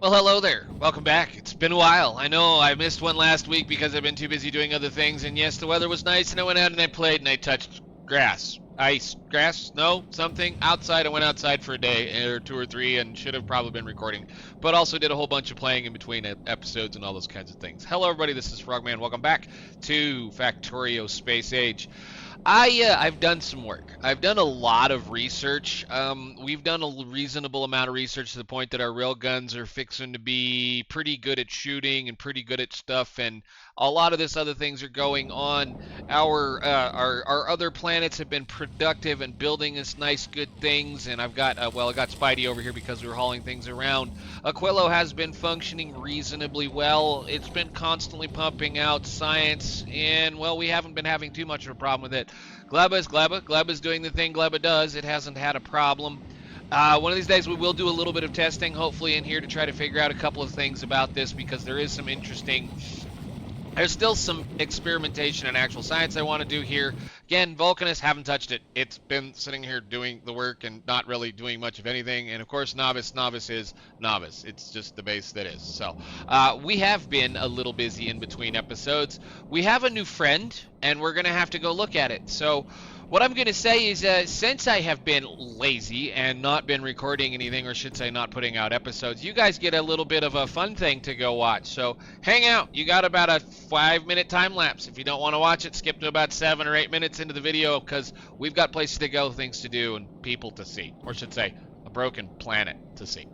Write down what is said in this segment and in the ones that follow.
Well, hello there. Welcome back. It's been a while. I know I missed one last week because I've been too busy doing other things. And yes, the weather was nice, and I went out and I played and I touched grass, ice, grass, snow, something outside. I went outside for a day or two or three and should have probably been recording, but also did a whole bunch of playing in between episodes and all those kinds of things. Hello, everybody. This is Frogman. Welcome back to Factorio Space Age. I've done some work. I've done a lot of research. We've done a reasonable amount of research to the point that our railguns are fixing to be pretty good at shooting and pretty good at stuff, and a lot of this other things are going on. Our other planets have been productive and building us nice good things, and I got Spidey over here because we were hauling things around. Aquilo has been functioning reasonably well. It's been constantly pumping out science, and well, we haven't been having too much of a problem with it. Gleba is Gleba. Gleba's doing the thing Gleba does. It hasn't had a problem. One of these days we will do a little bit of testing, hopefully in here, to try to figure out a couple of things about this, because there's still some experimentation and actual science I want to do here. Again, Vulcanist, haven't touched it. It's been sitting here doing the work and not really doing much of anything. And of course, Novice is Novice. It's just the base that is. So we have been a little busy in between episodes. We have a new friend, and we're going to have to go look at it. So what I'm going to say is, since I have been lazy and not been recording anything, or should say not putting out episodes, you guys get a little bit of a fun thing to go watch. So hang out. You got about a 5-minute time lapse. If you don't want to watch it, skip to about 7 or 8 minutes into the video, because we've got places to go, things to do, and people to see. Or should say, a broken planet to see.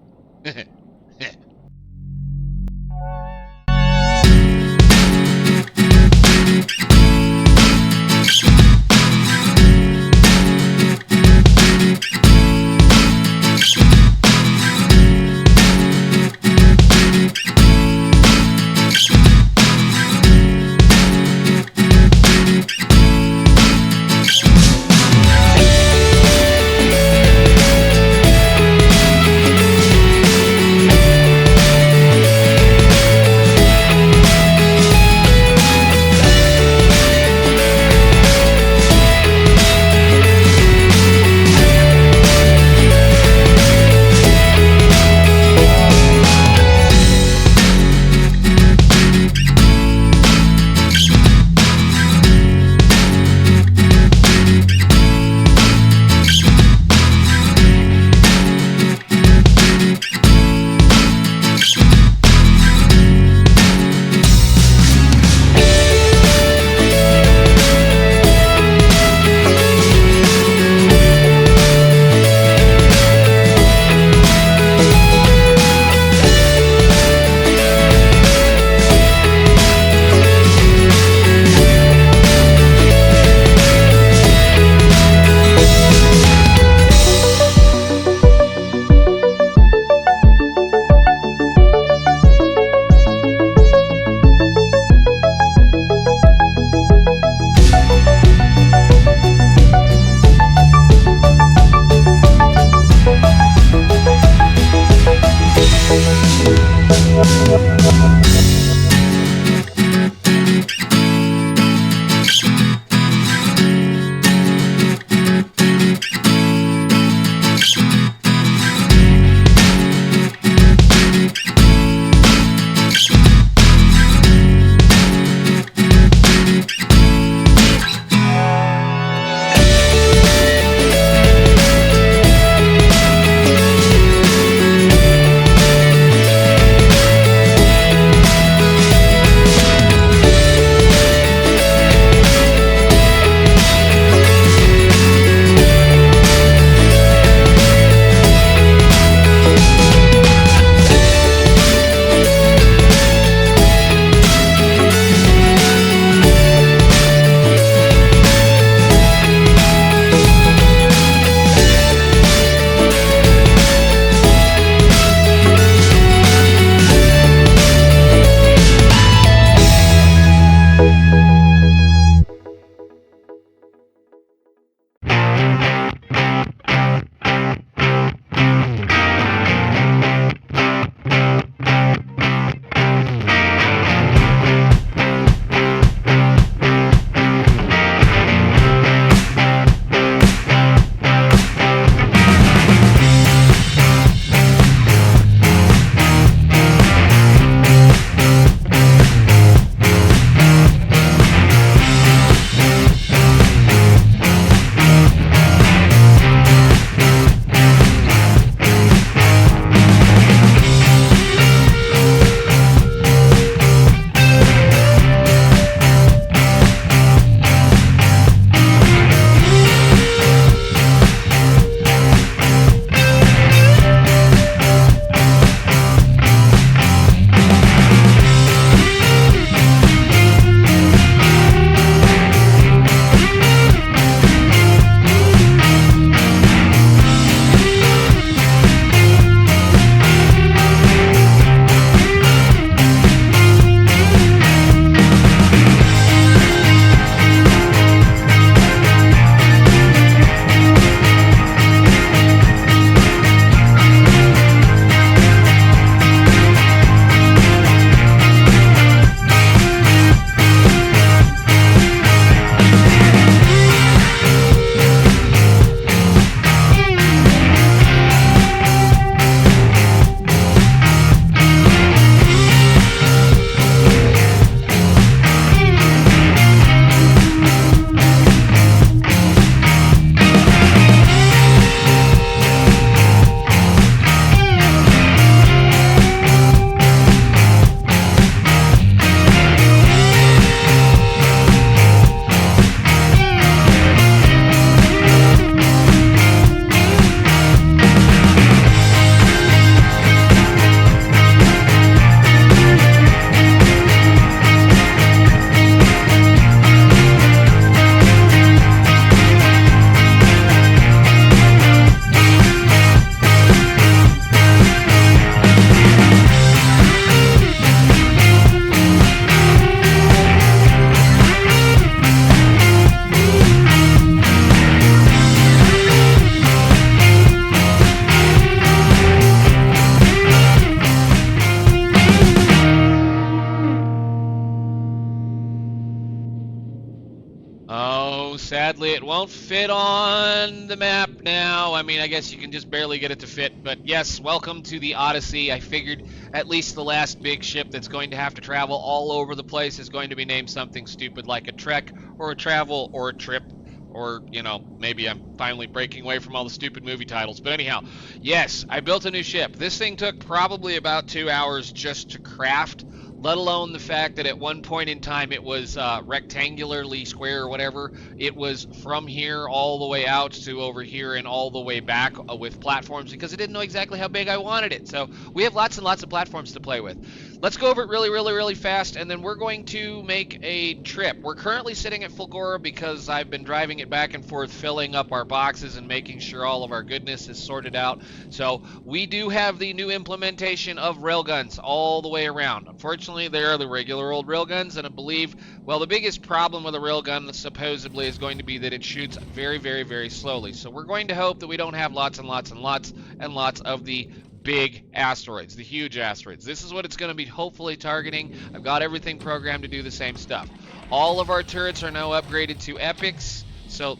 It won't fit on the map now. I mean, I guess you can just barely get it to fit. But yes, welcome to the Odyssey. I figured at least the last big ship that's going to have to travel all over the place is going to be named something stupid like a trek or a travel or a trip. Or, you know, maybe I'm finally breaking away from all the stupid movie titles. But anyhow, yes, I built a new ship. This thing took probably about 2 hours just to craft, let alone the fact that at one point in time it was rectangularly square or whatever. It was from here all the way out to over here and all the way back with platforms because I didn't know exactly how big I wanted it. So we have lots and lots of platforms to play with. Let's go over it really fast, and then we're going to make a trip. We're currently sitting at Fulgora because I've been driving it back and forth, filling up our boxes and making sure all of our goodness is sorted out. So we do have the new implementation of railguns all the way around. Unfortunately, they are the regular old railguns, and I believe, well, the biggest problem with a railgun supposedly is going to be that it shoots very slowly. So we're going to hope that we don't have lots of the big asteroids, the huge asteroids. This is what it's going to be hopefully targeting. I've got everything programmed to do the same stuff. All of our turrets are now upgraded to epics, so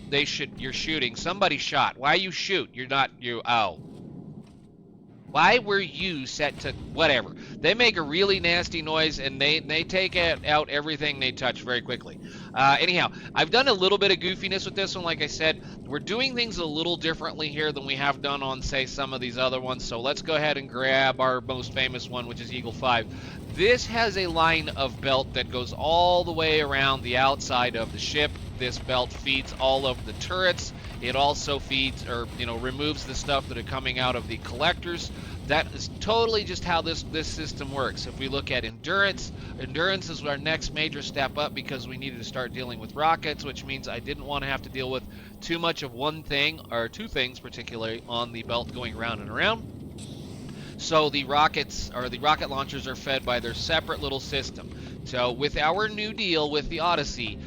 you're shooting. Somebody shot. Why you shoot? Oh. Why were you set to whatever? They make a really nasty noise and they take out everything they touch very quickly. Anyhow, I've done a little bit of goofiness with this one. Like I said, we're doing things a little differently here than we have done on, say, some of these other ones. So let's go ahead and grab our most famous one, which is Eagle 5. This has a line of belt that goes all the way around the outside of the ship. This belt feeds all of the turrets. It also feeds or removes the stuff that are coming out of the collectors. That is totally just how this system works. If we look at endurance is our next major step up because we needed to start dealing with rockets, which means I didn't want to have to deal with too much of one thing or two things particularly on the belt going round and around. So the rockets or the rocket launchers are fed by their separate little system. So with our new deal with the Odyssey,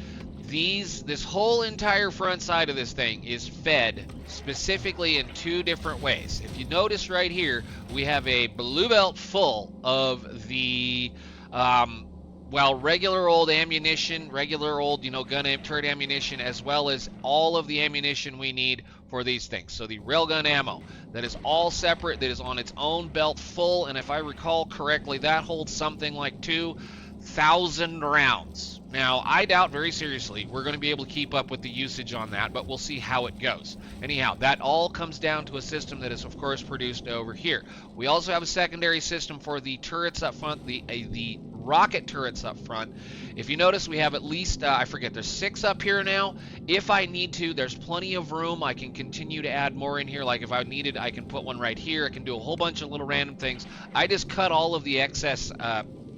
this whole entire front side of this thing is fed specifically in two different ways. If you notice right here, we have a blue belt full of the regular old ammunition, regular old gun turret ammunition, as well as all of the ammunition we need for these things. So the railgun ammo, that is all separate, that is on its own belt full, and if I recall correctly, that holds something like 2,000 rounds. Now, I doubt very seriously we're going to be able to keep up with the usage on that, but we'll see how it goes. Anyhow, that all comes down to a system that is, of course, produced over here. We also have a secondary system for the turrets up front, the rocket turrets up front. If you notice, we have at least, I forget, there's 6 up here now. If I need to, there's plenty of room. I can continue to add more in here. Like if I needed, I can put one right here. I can do a whole bunch of little random things. I just cut all of the excess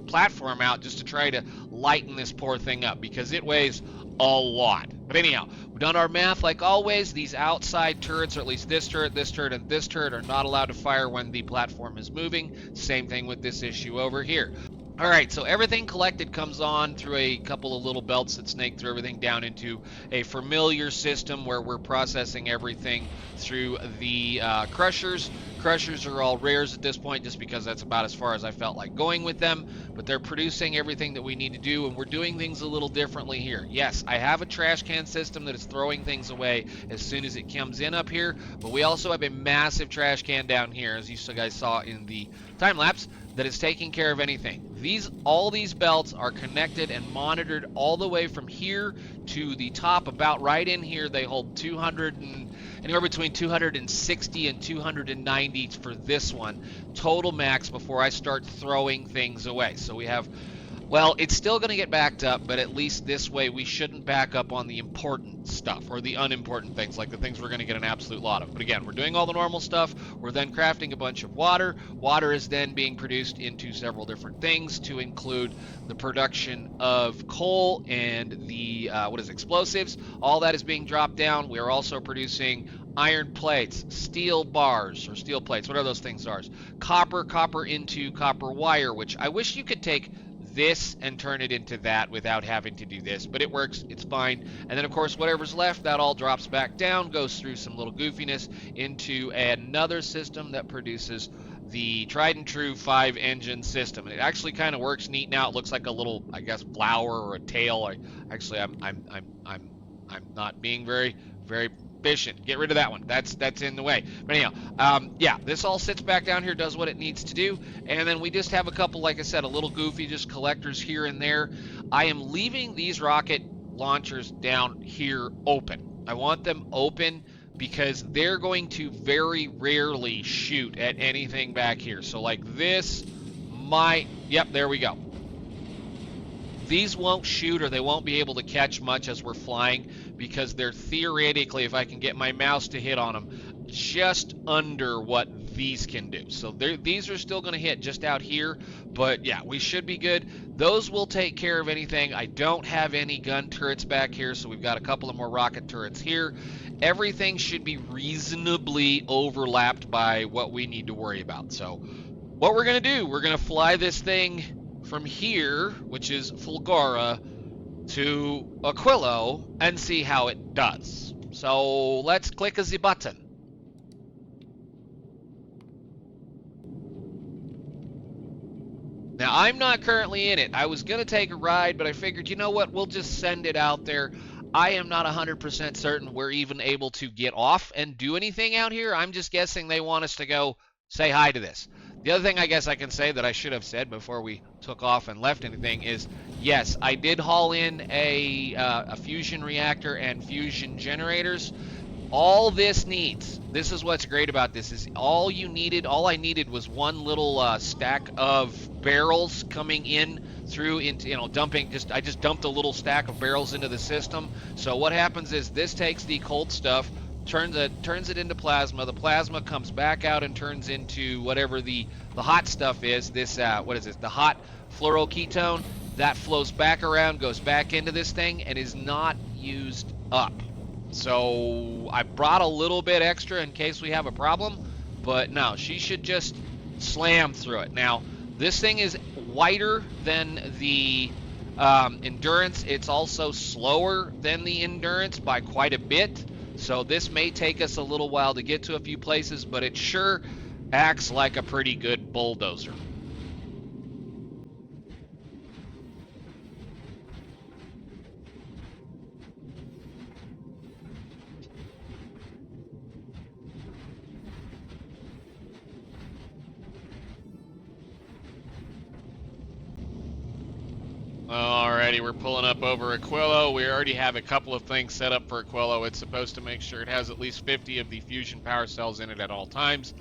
platform out just to try to lighten this poor thing up because it weighs a lot. But anyhow, we've done our math like always. These outside turrets, or at least this turret, and this turret, are not allowed to fire when the platform is moving. Same thing with this issue over here. Alright, so everything collected comes on through a couple of little belts that snake through everything down into a familiar system where we're processing everything through the crushers. Crushers are all rares at this point just because that's about as far as I felt like going with them, but they're producing everything that we need to do, and we're doing things a little differently here. Yes, I have a trash can system that is throwing things away as soon as it comes in up here, but we also have a massive trash can down here, as you guys saw in the time lapse, that is taking care of anything. All these belts are connected and monitored all the way from here to the top. About right in here, they hold anywhere between 260 and 290 for this one total max before I start throwing things away. So we have, well, it's still going to get backed up, but at least this way we shouldn't back up on the important stuff or the unimportant things, like the things we're going to get an absolute lot of. But again, we're doing all the normal stuff. We're then crafting a bunch of water. Water is then being produced into several different things to include the production of coal and the explosives. All that is being dropped down. We are also producing iron plates, steel bars or steel plates, whatever those things are. Copper into copper wire, which I wish you could take this and turn it into that without having to do this, but it works, it's fine. And then of course whatever's left, that all drops back down, goes through some little goofiness into another system that produces the tried and true 5-engine system. And it actually kind of works neat now. It looks like a little, I guess, flower or a tail. I'm not being very Very efficient. Get rid of that one. That's in the way. But anyhow, yeah, this all sits back down here, does what it needs to do, and then we just have a couple, like I said, a little goofy, just collectors here and there. I am leaving these rocket launchers down here open. I want them open because they're going to very rarely shoot at anything back here. So like this might, yep, there we go. These won't shoot, or they won't be able to catch much as we're flying, because they're theoretically, if I can get my mouse to hit on them, just under what these can do. So these are still going to hit just out here, but yeah, we should be good. Those will take care of anything. I don't have any gun turrets back here, so we've got a couple of more rocket turrets here. Everything should be reasonably overlapped by what we need to worry about. So what we're going to do, we're going to fly this thing from here, which is Fulgora, to Aquilo, and see how it does. So let's click the button. Now, I'm not currently in it. I was going to take a ride, but I figured, you know what, we'll just send it out there. I am not 100% certain we're even able to get off and do anything out here. I'm just guessing they want us to go say hi to this. The other thing I guess I can say that I should have said before we took off and left anything is, yes, I did haul in a fusion reactor and fusion generators. All this needs, this is what's great about this, is all I needed was one little stack of barrels coming in through into, you know, I just dumped a little stack of barrels into the system. So what happens is this takes the cold stuff, turns it into plasma. The plasma comes back out and turns into whatever the hot stuff is. This what is this? The hot fluoroketone that flows back around, goes back into this thing, and is not used up. So I brought a little bit extra in case we have a problem, but no, she should just slam through it. Now, this thing is wider than the endurance. It's also slower than the endurance by quite a bit. So this may take us a little while to get to a few places, but it sure acts like a pretty good bulldozer. Alrighty, we're pulling up over Aquilo. We already have a couple of things set up for Aquilo. It's supposed to make sure it has at least 50 of the fusion power cells in it at all times.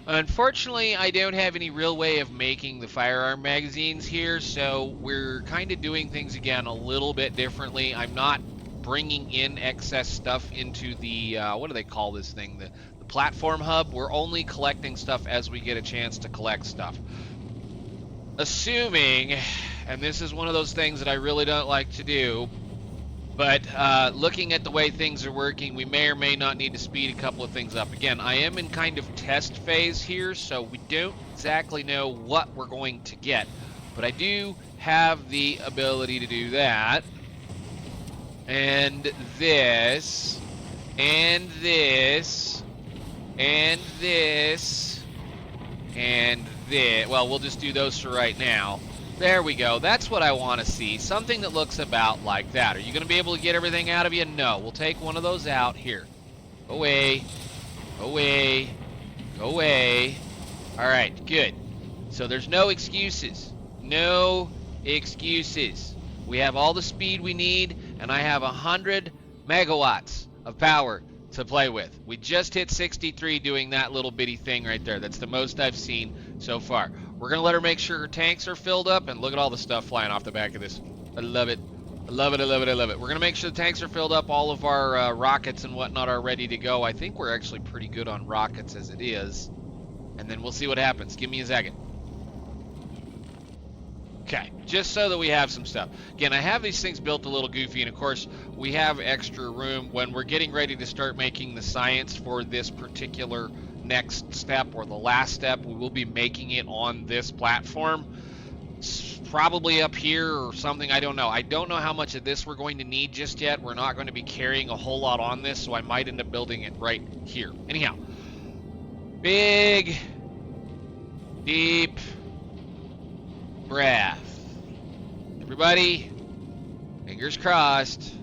Unfortunately, I don't have any real way of making the firearm magazines here, so we're kind of doing things again a little bit differently. I'm not bringing in excess stuff into the, what do they call this thing? The platform hub. We're only collecting stuff as we get a chance to collect stuff. Assuming, and this is one of those things that I really don't like to do, but looking at the way things are working, we may or may not need to speed a couple of things up. Again, I am in kind of test phase here, so we don't exactly know what we're going to get, but I do have the ability to do that, and this, and this, and this, and this. Well, we'll just do those for right now. There we go. That's what I want to see. Something that looks about like that. Are you going to be able to get everything out of you? No. We'll take one of those out. Here. Go away. Go away. Go away. All right. Good. So there's no excuses. No excuses. We have all the speed we need, and I have 100 megawatts of power to play with. We just hit 63 doing that little bitty thing right there. That's the most I've seen so far. We're going to let her make sure her tanks are filled up, and look at all the stuff flying off the back of this. I love it. I love it, I love it, I love it. We're going to make sure the tanks are filled up. All of our rockets and whatnot are ready to go. I think we're actually pretty good on rockets as it is. And then we'll see what happens. Give me a second. Okay, just so that we have some stuff. Again, I have these things built a little goofy, and of course, we have extra room. When we're getting ready to start making the science for this particular next step, or the last step, we will be making it on this platform. It's probably up here or something, I don't know. I don't know how much of this we're going to need just yet. We're not going to be carrying a whole lot on this, so I might end up building it right here. Anyhow, big, deep breath. Everybody, fingers crossed.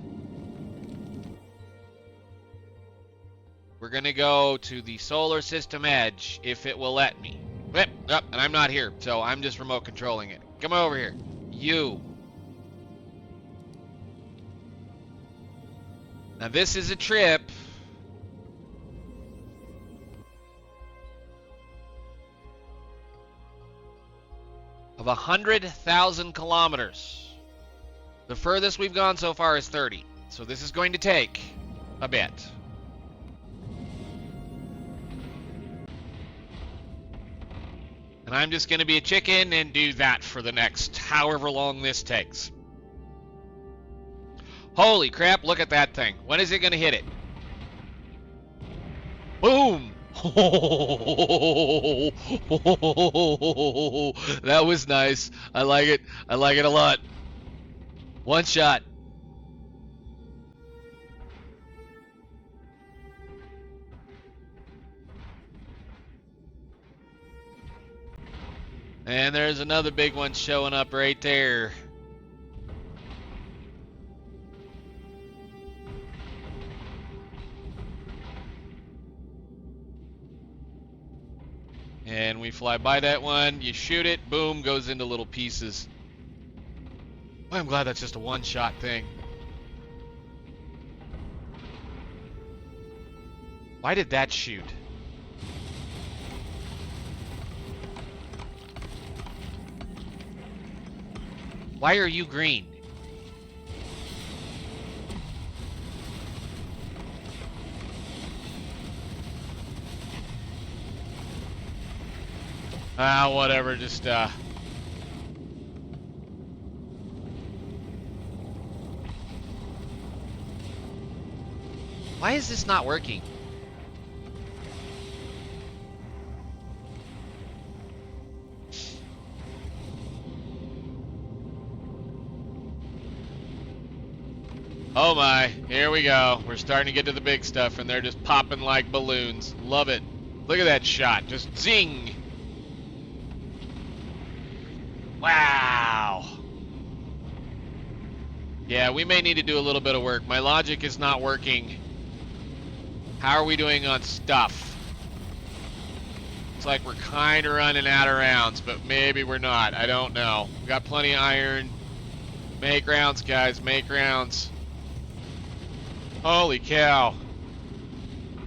We're going to go to the solar system edge, if it will let me. Whip, up, and I'm not here, so I'm just remote controlling it. Come over here. You. Now this is a trip of 100,000 kilometers. The furthest we've gone so far is 30. So this is going to take a bit. And I'm just going to be a chicken and do that for the next however long this takes. Holy crap, look at that thing. When is it going to hit it? Boom! That was nice. I like it. I like it a lot. One shot. And there's another big one showing up right there. And we fly by that one, you shoot it, boom, goes into little pieces. Well, I'm glad that's just a one-shot thing. Why did that shoot? Why are you green? Whatever, just, Why is this not working? Oh my, here we go. We're starting to get to the big stuff, and they're just popping like balloons. Love it. Look at that shot. Just zing. Wow. Yeah, we may need to do a little bit of work. My logic is not working. How are we doing on stuff? It's like we're kind of running out of rounds, but maybe we're not. I don't know. We got plenty of iron. Make rounds, guys. Make rounds. Holy cow.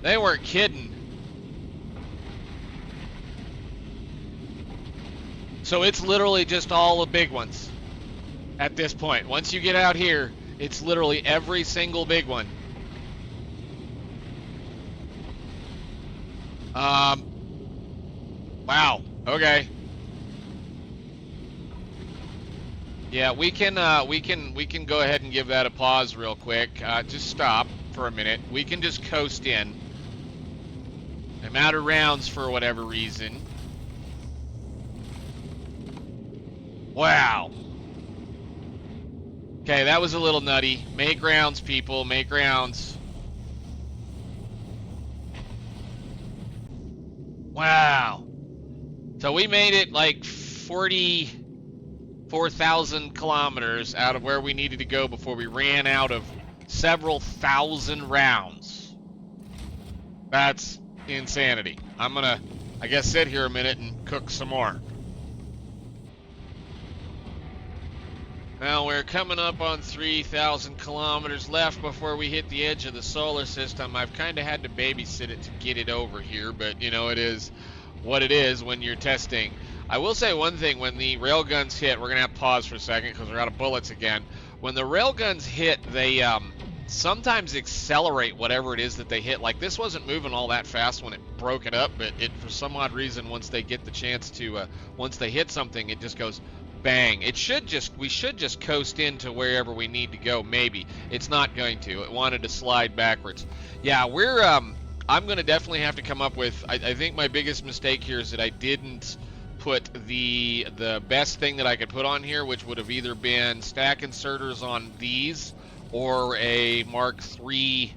They weren't kidding. So it's literally just all the big ones at this point. Once you get out here, it's literally every single big one. Wow. Okay. Yeah, we can go ahead and give that a pause real quick. Just stop for a minute. We can just coast in. I'm out of rounds for whatever reason. Wow. Okay, that was a little nutty. Make rounds, people. Make rounds. Wow. So we made it like 44,000 kilometers out of where we needed to go before we ran out of several thousand rounds. That's insanity. I'm gonna, I guess, sit here a minute and cook some more. Well, we're coming up on 3,000 kilometers left before we hit the edge of the solar system. I've kind of had to babysit it to get it over here, but you know, it is what it is when you're testing. I will say one thing, when the railguns hit, we're going to have to pause for a second because we're out of bullets again. When the railguns hit, they sometimes accelerate whatever it is that they hit. Like, this wasn't moving all that fast when it broke it up, but it, for some odd reason, once they get the chance to, once they hit something, it just goes bang. It should just, we should just coast into wherever we need to go, maybe. It's not going to. It wanted to slide backwards. Yeah, we're, I'm going to definitely have to come up with, I think my biggest mistake here is that I didn't put the best thing that I could put on here, which would have either been stack inserters on these or a Mark 4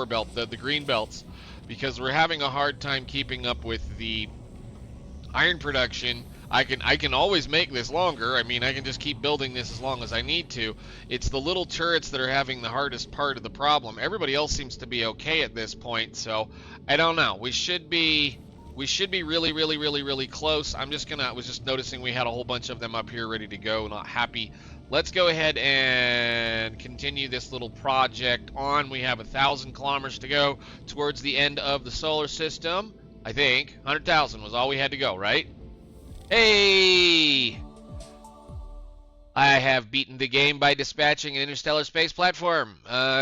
belt, the green belts, because we're having a hard time keeping up with the iron production. I can always make this longer. I mean, I can just keep building this as long as I need to. It's the little turrets that are having the hardest part of the problem. Everybody else seems to be okay at this point, so I don't know. We should be really close. I was just noticing we had a whole bunch of them up here ready to go. Not happy. Let's go ahead and continue this little project on. We have 1,000 kilometers to go towards the end of the solar system. I think 100,000 was all we had to go, right? Hey! I have beaten the game by dispatching an interstellar space platform.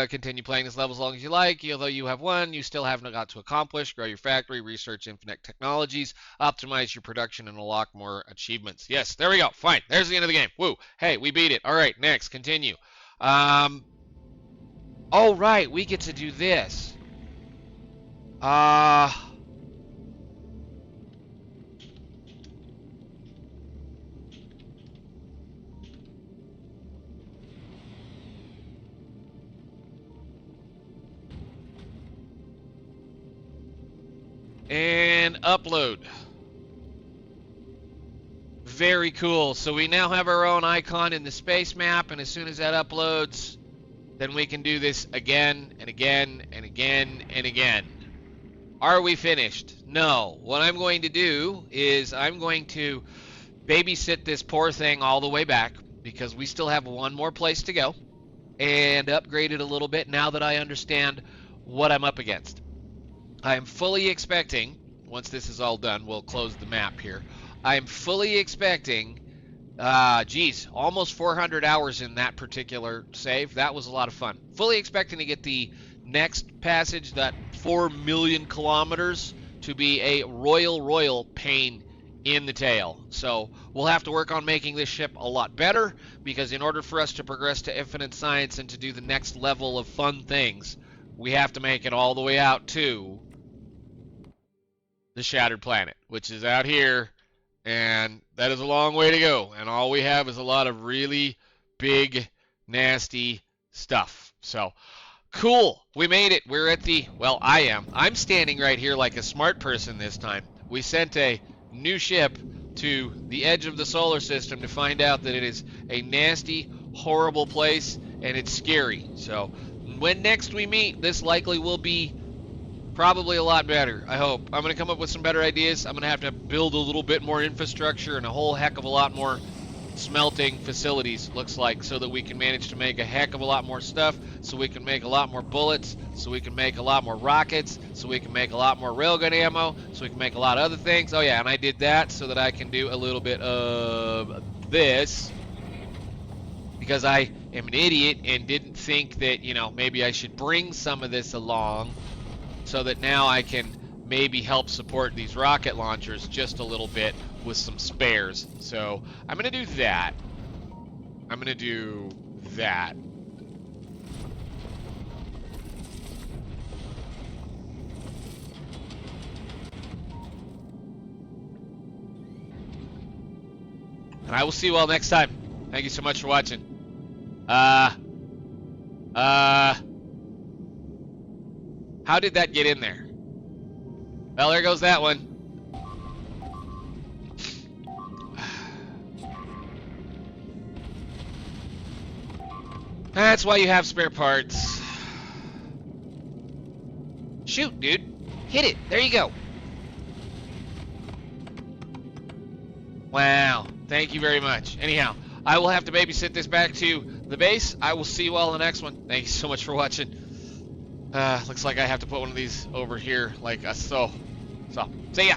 Continue playing this level as long as you like. Although you have won, you still have not got to accomplish. Grow your factory, research infinite technologies, optimize your production, and unlock more achievements. Yes, there we go. Fine. There's the end of the game. Woo. Hey, we beat it. All right, next. Continue. Oh, right. We get to do this. And upload. Very cool. So we now have our own icon in the space map, and as soon as that uploads, then we can do this again and again and again and again. Are we finished? No. What I'm going to do is I'm going to babysit this poor thing all the way back, because we still have one more place to go, and upgrade it a little bit now that I understand what I'm up against. I am fully expecting, once this is all done, we'll close the map here. I am fully expecting, almost 400 hours in that particular save. That was a lot of fun. Fully expecting to get the next passage, that 4 million kilometers, to be a royal pain in the tail. So we'll have to work on making this ship a lot better, because in order for us to progress to infinite science and to do the next level of fun things, we have to make it all the way out to the Shattered Planet, which is out here, and that is a long way to go, and all we have is a lot of really big, nasty stuff. So, cool, we made it. We're at the, well, I'm standing right here like a smart person this time. We sent a new ship to the edge of the solar system to find out that it is a nasty, horrible place, and it's scary. So, when next we meet, this likely will be probably a lot better, I hope. I'm going to come up with some better ideas. I'm going to have to build a little bit more infrastructure and a whole heck of a lot more smelting facilities, looks like, so that we can manage to make a heck of a lot more stuff, so we can make a lot more bullets, so we can make a lot more rockets, so we can make a lot more railgun ammo, so we can make a lot of other things. Oh yeah, and I did that so that I can do a little bit of this, because I am an idiot and didn't think that, maybe I should bring some of this along, so that now I can maybe help support these rocket launchers just a little bit with some spares. So I'm going to do that. I'm going to do that. And I will see you all next time. Thank you so much for watching. How did that get in there? Well, there goes that one. That's why you have spare parts. Shoot, dude. Hit it. There you go. Wow. Thank you very much. Anyhow, I will have to babysit this back to the base. I will see you all in the next one. Thank you so much for watching. Looks like I have to put one of these over here like so. So, see ya.